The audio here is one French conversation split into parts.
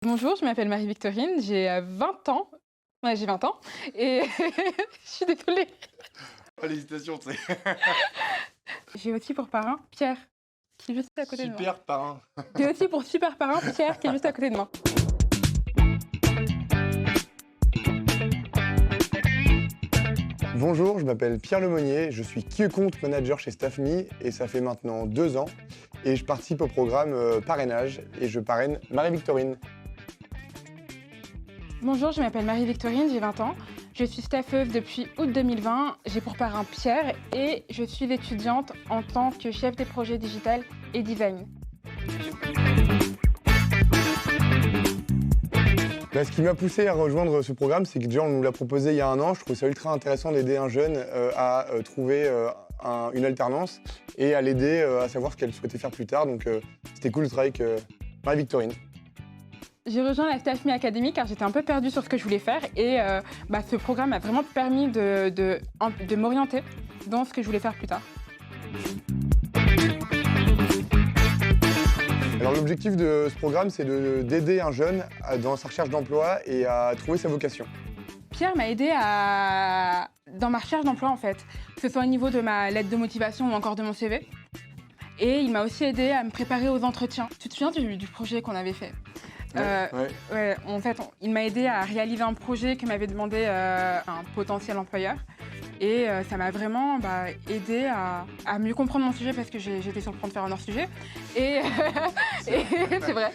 Bonjour, je m'appelle Marie-Victorine, j'ai 20 ans. Ouais, j'ai 20 ans et je suis désolée. Oh l'hésitation, tu sais. J'ai aussi pour parrain Pierre, qui est juste à côté de moi. Super parrain. J'ai aussi pour super parrain Pierre, qui est juste à côté de moi. Bonjour, je m'appelle Pierre Lemonnier, je suis Key Account Manager chez StaffMe et ça fait maintenant 2 ans et je participe au programme parrainage et je parraine Marie-Victorine. Bonjour, je m'appelle Marie-Victorine, j'ai 20 ans. Je suis staffeuse depuis août 2020. J'ai pour parrain Pierre et je suis étudiante en tant que chef des projets digital et design. Ce qui m'a poussé à rejoindre ce programme, c'est que déjà on nous l'a proposé il y a 1 an. Je trouve ça ultra intéressant d'aider un jeune à trouver une alternance et à l'aider à savoir ce qu'elle souhaitait faire plus tard. Donc c'était cool de travailler avec Marie-Victorine. J'ai rejoint la StaffMe Academy car j'étais un peu perdue sur ce que je voulais faire et ce programme m'a vraiment permis de m'orienter dans ce que je voulais faire plus tard. Alors l'objectif de ce programme, c'est d'aider un jeune dans sa recherche d'emploi et à trouver sa vocation. Pierre m'a aidé dans ma recherche d'emploi en fait, que ce soit au niveau de ma lettre de motivation ou encore de mon CV. Et il m'a aussi aidé à me préparer aux entretiens. Tu te souviens du projet qu'on avait fait? Ouais. En fait, il m'a aidé à réaliser un projet que m'avait demandé un potentiel employeur. Et ça m'a vraiment aidé à mieux comprendre mon sujet parce que j'étais sur le point de faire un hors-sujet. Et, c'est vrai.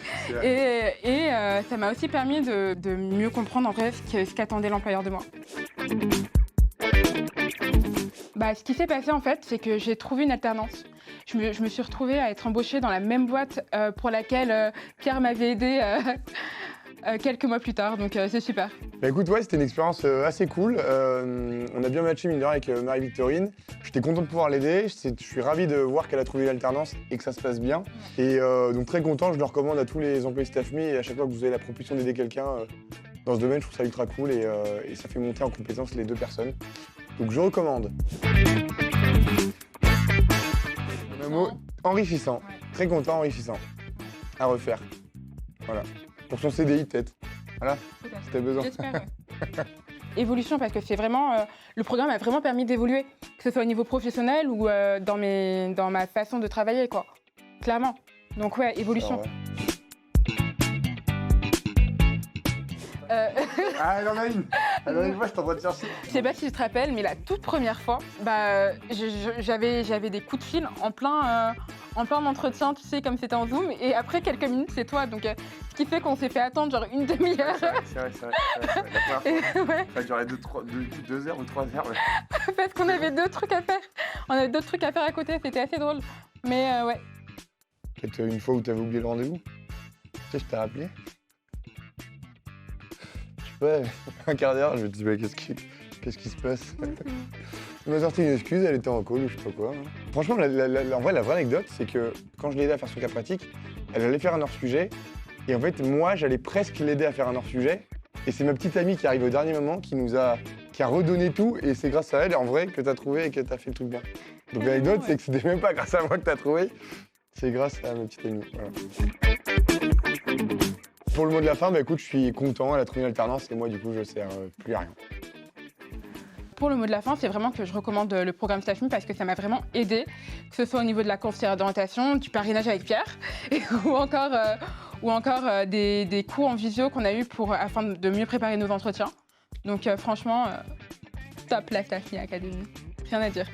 Et ça m'a aussi permis de mieux comprendre en vrai ce qu'attendait l'employeur de moi. Ce qui s'est passé en fait, c'est que j'ai trouvé une alternance. Je me suis retrouvée à être embauchée dans la même boîte pour laquelle Pierre m'avait aidée quelques mois plus tard, donc c'est super. Écoute, ouais, c'était une expérience assez cool. On a bien matché mine de rien avec Marie-Victorine. J'étais content de pouvoir l'aider. Je suis ravi de voir qu'elle a trouvé l'alternance et que ça se passe bien. Et donc très content, je le recommande à tous les employés StaffMe et à chaque fois que vous avez la proposition d'aider quelqu'un dans ce domaine, je trouve ça ultra cool et ça fait monter en compétence les 2 personnes. Donc je recommande. Un mot enrichissant. Ouais. Très content, enrichissant. À refaire. Voilà. Pour son CDI peut-être. Voilà, si t'as besoin. J'espère, ouais. Évolution, parce que c'est vraiment, le programme a vraiment permis d'évoluer, que ce soit au niveau professionnel ou dans ma façon de travailler, quoi. Clairement. Donc ouais, évolution. Ah, elle en a une. Elle en a une fois, je t'envoie de chercher. Je sais pas si tu te rappelles, mais la toute première fois, j'avais des coups de fil en plein entretien, tu sais, comme c'était en Zoom, et après quelques minutes, c'est toi. Donc, ce qui fait qu'on s'est fait attendre genre une demi-heure. C'est vrai. La première fois, Ouais, ça a duré 2 heures ou 3 heures. Ouais. parce qu'on avait d'autres trucs à faire. On avait d'autres trucs à faire à côté, c'était assez drôle. Mais ouais. Peut-être une fois où t'avais oublié le rendez-vous. Tu sais, je t'ai rappelé. Je sais pas, un quart d'heure, je me dis, qu'est-ce qui se passe? Elle m'a sorti une excuse, elle était en call ou je sais pas quoi. Franchement, en vrai, la vraie anecdote, c'est que quand je l'ai aidée à faire son cas pratique, elle allait faire un hors-sujet. Et en fait, moi, j'allais presque l'aider à faire un hors-sujet. Et c'est ma petite amie qui arrive au dernier moment qui a redonné tout. Et c'est grâce à elle, en vrai, que t'as trouvé et que t'as fait le truc bien. Donc l'anecdote, c'est que c'était même pas grâce à moi que t'as trouvé. C'est grâce à ma petite amie. Voilà. Pour le mot de la fin, écoute, je suis content, elle a trouvé une alternance et moi, du coup, je sers plus à rien. Pour le mot de la fin, c'est vraiment que je recommande le programme StaffMe parce que ça m'a vraiment aidé, que ce soit au niveau de la conseillère d'orientation, du parrainage avec Pierre, ou encore des cours en visio qu'on a eu afin de mieux préparer nos entretiens. Donc franchement, top la StaffMe Academy, rien à dire.